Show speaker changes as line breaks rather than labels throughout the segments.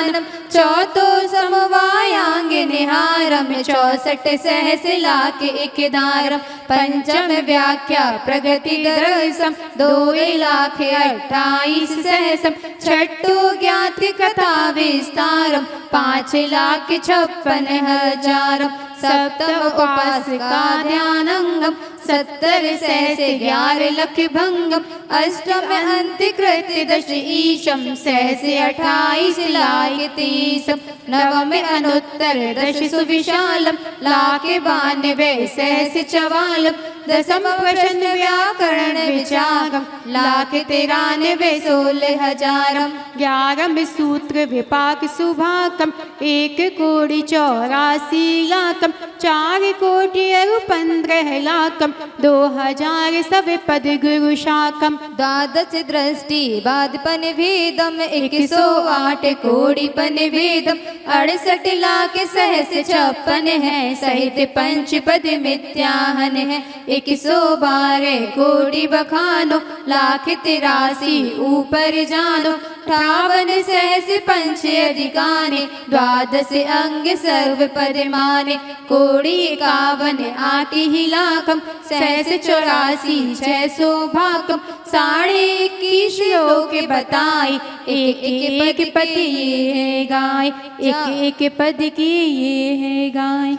ध्यानम चौथो समवायांग निहारम 64 सहस लाख एक दारम पंचम व्याख्या प्रगति दरसम 2,28,000 सहसम छठो ज्ञात कथा विस्तारम 5,56,000 सप्तम उपासिका ध्यानंगम 70 सहस 11 लाख भंगम अष्टम अंतकृत्य 10 ईशम सहस 28 लाख 30 नवम अनुत्तर 10 सुविशालम लाख 92 सहस 44 दसम प्रश्न व्याकरण विचारम लाख 93 16,000
11 सूत्र विपाक सुभाकम 1,84,00,000 4 कोटि 15 लाखम 2,000 सब पद गुरु शाकम
द्वादश दृष्टि बादपन भेदम 108 कोटि पन भेदम 68 लाख सहस 56 है सहित पंचपद मिथ्याहन है 112 कोटि बखानो लाख 83 ऊपर जानो 58 सहस पंच अधिकाने द्वादश अंग सर्व पद माने कोटि 51 8 ही लाखम सहस 84 600 भाकम 21.5 श्लोक बताई एक पद ये है गाय एक पद की ये है गाय।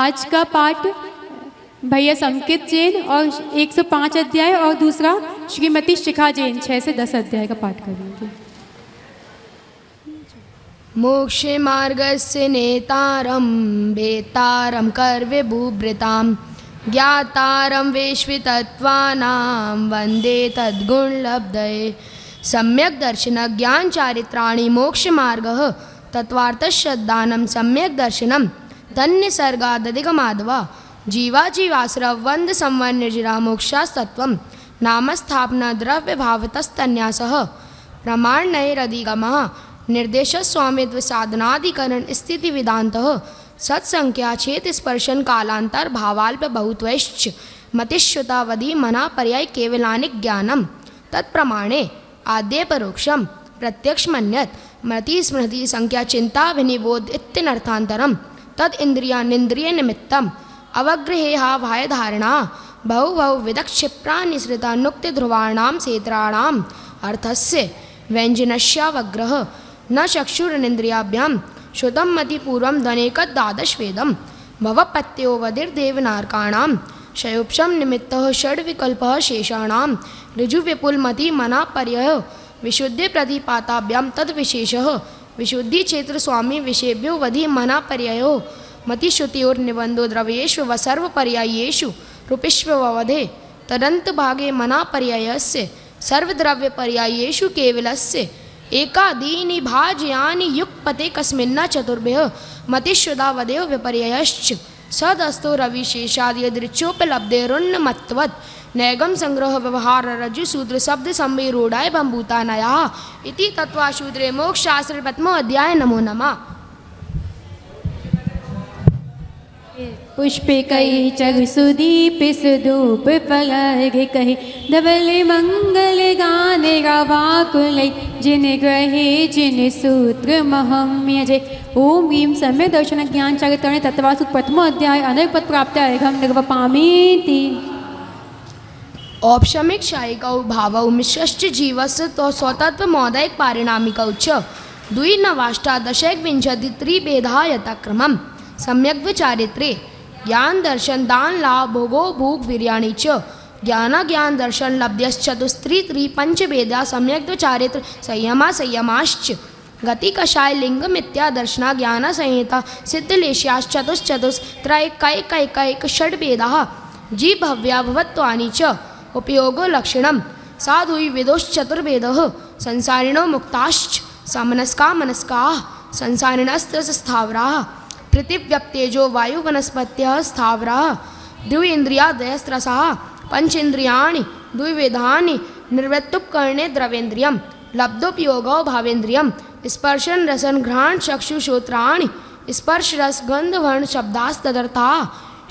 आज का पाठ भैया संकेत जैन और 105 अध्याय और दूसरा श्रीमती शिखा जैन 6 से 10 अध्याय का पाठ करेंगे।
मोक्षे मार्गस्य नेतारं वेतारं कर्विभूभृतां ज्ञातारं वेश्वितत्त्वानां वन्दे तद्गुणलब्धये सम्यक् दर्शन ज्ञान चारित्राणि मोक्षमार्गः तत्त्वार्थश्रद्धानं सम्यक् दर्शनं तन्निसर्गादधिगमाद्वा जीवाजीवाश्रवन्द संवर निर्जरा मोक्षास्तत्वं नामस्थापना द्रव्य भावतस्तन्यासः प्रमाणैरधिगमः निर्देश स्वामित्व साधनाधिकरण स्थिति वेदांतः सत्संख्या छेद स्पर्शन कालांतर भावाल्प बहुत्वैश्च मतिश्रुतावधि मना पर्याय केवलानिक ज्ञानम तत्प्रमाणे आद्य परोक्षम प्रत्यक्ष मन्यत मति स्मृति संख्या चिंता विनिबोध इत्यनर्थांतरम तद इंद्रिया निंद्रिय निमित्तम अवग्रहेहा भाय धारणा बहु विदक्षिप्रा निसृता नुक्ति ध्रुवाणाम क्षेत्राणाम अर्थस्य व्यंजनस्यावग्रह न चक्षुरनिंद्रियाभ्यां श्रुतं मतिपूर्वं ध्वनेकद्वादशवेदं भवपत्योवधिर्देवनारकाणां शयोपशम निमित्तः षड्विकल्पः शेषाणां ऋजुविपुलमति मनापर्ययो विशुद्धि प्रतिपाताभ्यां तद्विशेषः विशुद्धिक्षेत्र स्वामी विषयेभ्यो वधि मनापर्ययो मतिश्रुतियोर्निबन्धो द्रव्येषु व सर्वपर्यायेषु रूपेष्ववधे तदन्तभागे मनापर्ययस्य सर्वद्रव्यपर्यायेषु केवलस्य एकादीनि भाज्यानि युक्पते कस्मिन्न चतुर्भ्यः मतिश्रुतावदेव विपर्ययश्च सदस्तो रविशेषाद्यदृच्छोपलब्धेरुन्नमत्वत् नैगम संग्रह व्यवहार रज्जु शूद्र शब्द संविरूढ़ाय बंभूतानया इति तत्वाशूद्रे मोक्षशास्त्र प्रथमो अध्याय। नमो नमः।
पुष्पे कही चग सुदीप सुधूप पलग कही धवल मंगल गाने गवाकुलै जिन ग्रहे जिन सूत्र महम्य जय। ओम ह्रीं सम्यक् दर्शन ज्ञान चरित्राणि तत्त्वासु प्रथमो अध्याय अनेक पद प्राप्त अर्घं निर्वपामीति।
औपशमिक शायिकौ भावौ मिश्रश्च जीवस्य तो स्वतत्व मौदैक पारिणामिकौ च द्विनवाष्टादशैकविंशति त्रिभेदा यथाक्रमम् सम्यग् विचारित्रे ज्ञान दर्शन दान लाभ भोगो भूग वीर्याणि च ज्ञान ज्ञान दर्शन लब्ध्यश्चतुस्त्री त्रि पंचभेदा सम्यग् विचारित्र संयमा संयमाश्च गति कषाय लिंग मिथ्या दर्शना ज्ञान संहिता सिद्धलेश्याश्चतुश्चतुस्त्रैकैकैक षड्भेदाः जी भव्या भवत्वानि च उपयोगो लक्षणं साधुई विदोश्चतुर्भेदः संसारिणो मुक्ताश्च समनस्का मनस्काः संसारिणस्त्रस्थावराः पृथिव्यप्तेजो वायु वनस्पत्यः स्थावराः द्विन्द्रियादयस्त्रसाः पंचेन्द्रियाणि द्विविधानि निर्वृत्तुपकरणे द्रवेन्द्रियं लब्धोपयोगो भावेन्द्रियं स्पर्शन रसन घ्राण चक्षुश्रोत्राणि स्पर्श रस गंध वर्ण शब्दास्तदर्थाः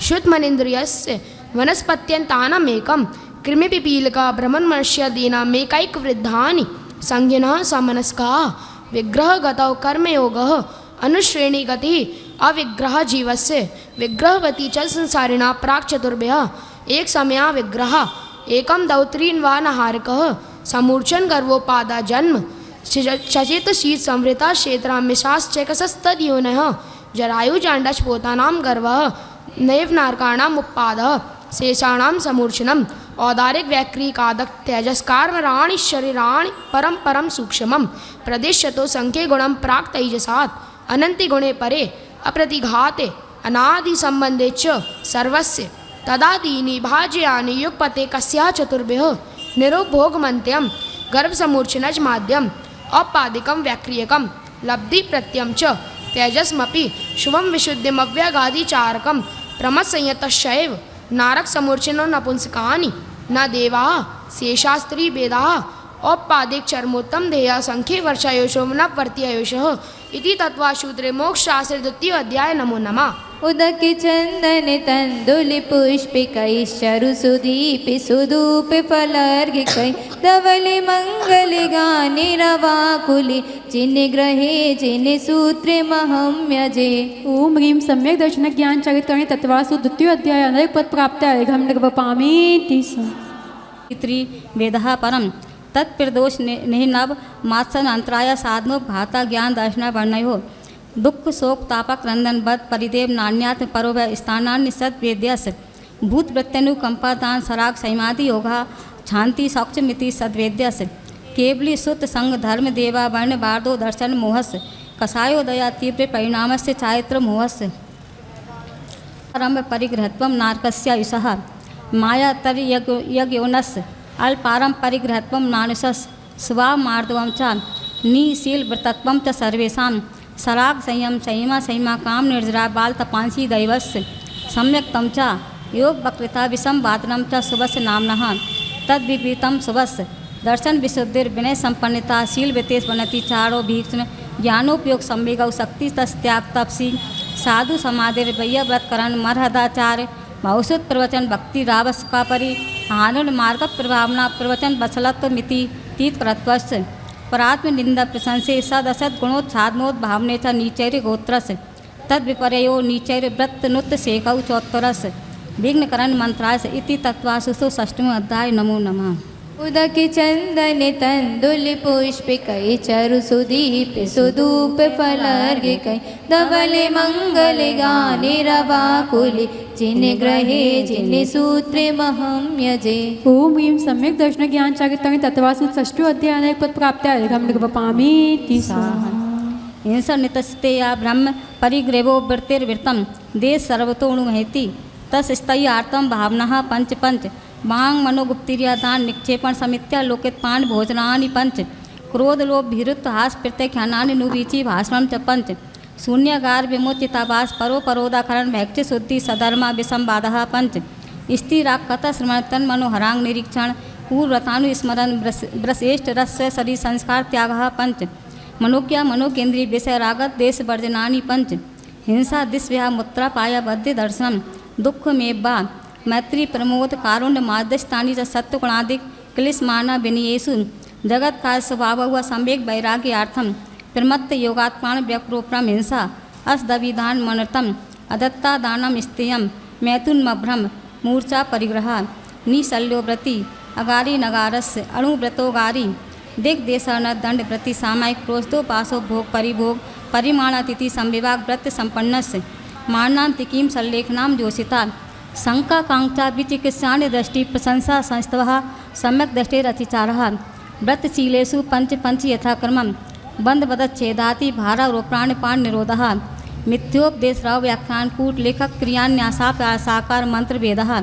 शुद्धमनेन्द्रियस्य वनस्पत्यन्तानामेकं कृमिपिपीलिका भ्रमणमनुष्यादीनामेकैकवृद्धानि संज्ञिनः समनस्काः विग्रहगतौ कर्मयोगः अनुश्रेणीगतिः अविग्रह जीवस्य विग्रहवती च संसारिणा प्राक् चतुर्भ्यः एक समया विग्रह एकम दौत्रीन वा नहारकः समूर्छन गर्वोपादा जन्म चचित शीत संवृता क्षेत्रामिषाश्चैकसस्तद्योनः जरायुजाण्डच पोतानां गर्वः नैव नारकाणाम् उपादः शेषाणां समूर्छनम् औदारिक वैक्रीकादक तेजस्कारमराणि शरीराणि परम परम सूक्ष्मं प्रदिश्यतो संख्ये गुणं प्राक् तैजसात् अनन्ति गुणे परे अप्रतिघाते अनादि संबंधे च सर्वस्य तदादीनि भाज्यानि युगपते कस्या चतुर्भ्यः निरुपभोगमन्त्यं गर्भसमूर्छनज माध्यम औपादिकं व्याक्रियकं लब्धि प्रत्ययं च तेजस्मपि शुभं विशुद्धिमव्यगादिचारकं प्रमत्संयतश्चैव नारक समूर्छनो नपुंसकानि न देवाः शेषास्त्री वेदाः औपादिक चर्मोत्तम देया संख्ये वर्षायुषो न वर्त्यायुषः इति तत्त्वाशूत्रे मोक्षशास्त्रे द्वितीय अध्याय नमो नमः।
उदक चंदन तंदुलि पुष्पिकैश्चरु सुदीपि सुधूपि फलर्घिकै धवलि मंगल गानि रवाकुलि जिनि ग्रहे जिनि सूत्रे महं यजे।
ओम ह्रीं सम्यक दर्शन ज्ञान चरित्रणे तत्वासु द्वितीय अध्याय अनेक पद प्राप्त अर्घम निर्वपामीति
वेदः परम तत्प्रदोष निहिनव मात्सन अंतराय साधनो भाता ज्ञान दर्शन वर्णयो दुख शोक तापक रंदन बद परिदेव नान्यात्म परोभ स्थानान्य सद्वेद्यस भूत प्रत्यनुकंपा दान सराग सैमादि योगा शांति सौक्षमिति सद्वेद्यस केवली सुत संग धर्म देवा वर्ण बार्दो दर्शन मोहस कसायो दया तीव्र परिणामस्य चारित्र मोहस आरंभ परिग्रहत्वं नारकस्य युषः माया तर यज्ञोनस अल्पारं परिग्रहत्वं नानुषस् स्वामार्दवं च निशील व्रतत्वं च सर्वेषां सराग संयम संयमा संयमा काम निर्जरा बाल तपांसी दैवस्य सम्यक तम च योग वक्रता विषम वादनम च शुभस्य नामनः तद विपरीतम शुभस्य दर्शन विशुद्धिर विनय संपन्नता शील वितेश वनति चारो भीक्षण ज्ञानोपयोग संवेगौ शक्ति तस्त्याग तपसी साधु समाधिर वैय व्रतकरण मरहदाचार बहुसुत प्रवचन भक्ति रावस का परि आनंद मार्ग प्रभावना प्रवचन बसलत्व मिति तीत करत्वस्य परात्म निंदा प्रशंसे सद असद गुणोत्साधनोद भावने च नीचैर्य गोत्रस तद विपर्यो नीचैर्य व्रत नुत शेखौ चौत्तरस विघ्नकरण मंत्रास इति तत्वासुसु षष्ठम अध्याय नमो नमः।
उदक चंदन तंदुलि पुष्पिकै चरु सुदीपि सुधूप फलर्घिकै धवलि मंगल गानि रवाकुलि जिनि ग्रहे जिनि सूत्रे महं यजे।
ओम ह्रीं सम्यक दर्शन ज्ञान चरित्रणे तत्वासु षष्ठो अध्याय अनेक पद प्राप्त अर्घम निर्वपामीति स्वाहा।
हिंसा नितस्ते या ब्रह्म परिग्रेवो वृत्तिर्वृत्तम देश सर्वतोणुमहेति तस्तय्यार्थम भावना पंच पंच वांग मनोगुप्तिरिया दान निक्षेपण समित्या लोकितपान भोजनानि पंच क्रोध लोभ भीरुत्व हास प्रत्यख्यानानि नुवीचि भाषणम च पंच शून्यगार विमोचितावास परो परोदाकरण भैक्ष शुद्धि सधर्मा विसंवादः पंच स्थिराक कथा श्रमणतन मनोहरांग निरीक्षण पूर्वतानु स्मरण ब्रश्रेष्ठ रस शरीर संस्कार त्यागः पंच मनोज्ञा मनोकेन्द्रीय विषय रागत देश वर्जनानि पंच हिंसा दिस्व्या मुत्रा पाया बद्ध दर्शन दुख मेवा मैत्री प्रमोद कारुण्य मार्दस्थानी च सत्वगुणादिक क्लिशमाना विनयेषु जगत का स्वभाव हुआ संवेग वैराग्यार्थम प्रमत्त योगात्मान व्यक्रोप्रम हिंसा असदविधान मनर्थम अदत्ता दानम स्तेयम मैथुनमभ्रम मूर्छा परिग्रह निशल्योव्रति अगारी नगारस्य अणुव्रतोगारी दिग्देशन दंड व्रति सामायिक प्रोस्तो पासो भोग परिभोग परिमाणातिथि संविभाग व्रत संपन्नस्य मारणांतिकीं सल्लेखनां जोषिता शंका कांक्षा विचिकित्सानि दृष्टि प्रशंसा संस्तवः सम्यक दृष्टिरतिचारः व्रतशीलेषु पंच पंच यथाक्रमं बंधवदच्छेदाति भारारोप्राण पाण निरोधः मिथ्योपदेशराव व्याख्यान कूट लेखक क्रियान्यासा साकार मंत्र वेदः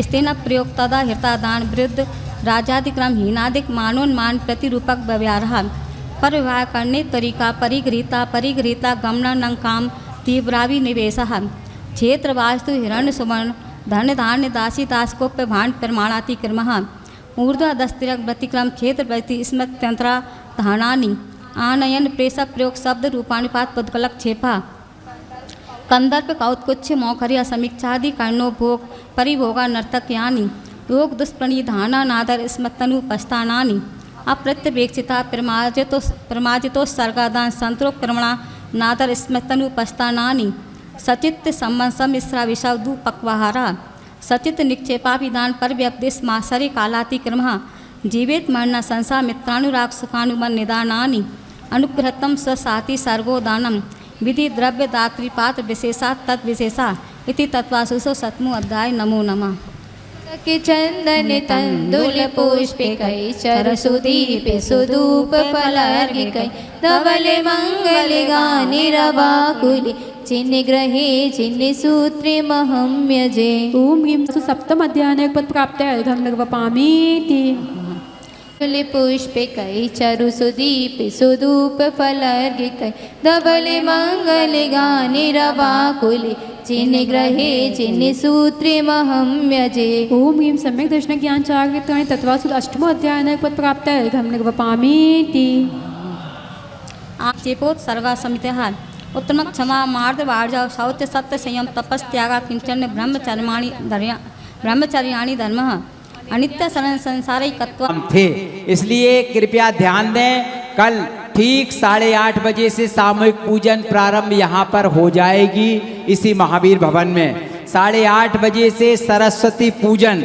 स्तेन प्रयोक्तदा हृतादान विरुद्ध राजादिक्रम हीनादिक मानोन्मान प्रतिरूपक व्यवहारः परविवाह करने तरीका परिगृहीता गमन काम तीव्रावि निवेशः क्षेत्र वास्तु हिरण्य सुवर्ण धन धान्य दासी दासकोप्य भांड प्रमाणाति क्रमः ऊर्ध्वदस्तिरक व्यतिक्रम क्षेत्र प्रति स्मृत्यंतरा धानानि आनयन प्रेस प्रयोग शब्द रूपानुपात पदकलक छेपा कंदर्प कौत्कुच्छ मौखर्य समीक्षादि कर्णो भोग परिभोगा नर्तक यानी योग दुष्प्रणिधाना नादर स्मत्तनुपस्थानानि अप्रत्यवेक्षिता प्रमाजितोत्सर्गादान संतोक्रमणा नादर स्मृतनुपस्थानानि सचित्त संबंध सम्मिश्रा विषादु पक्वाहारा सचित निक्षेपाभिदान पर व्यपदेश मासरे कालातिक्रमः जीवेत मरण संसार मित्रानुराग सुखानुमन निदानानि अनुग्रहतम स्वसाति सर्गोदानम विधि द्रव्य दातृपात विशेषा तद विशेषा इति तत्वासुसो सतमु अध्याय नमो नमः
के चंदन तंदुल पुष्पिकै चरसुदीप सुधूप फलार्घिकै धवल मंगल गानि रवाकुलि चिन्ह ग्रहे चिन्ह सूत्रे महम्यजे।
ओम ह्रीं सप्तम अध्याय पद प्राप्त अर्घं निर्वपामीति।
पुष्पिकै चरुसुदीप सुधूप फलार्घिकै धवल मंगल गानि रवाकुलि चिन्ह ग्रहे चिन्ह सूत्रे महम्यजे।
ओम ह्रीं सम्यक दर्शन ज्ञान चारित्राणि तत्वासुद अष्टमो अध्याय पद प्राप्त अर्घं निर्वपामीति।
चेपोत सर्गा समितः उत्तम क्षमा मार्द वार्जा शौच सत्य संयम तपस्त्यागा किंचन ब्रह्मचर्याणि धर्मः अनित्य शरण संसारिकत्व
थे। इसलिए कृपया ध्यान दें, कल ठीक 8:30 बजे से सामूहिक पूजन प्रारंभ यहाँ पर हो जाएगी इसी महावीर भवन में। 8:30 बजे से सरस्वती पूजन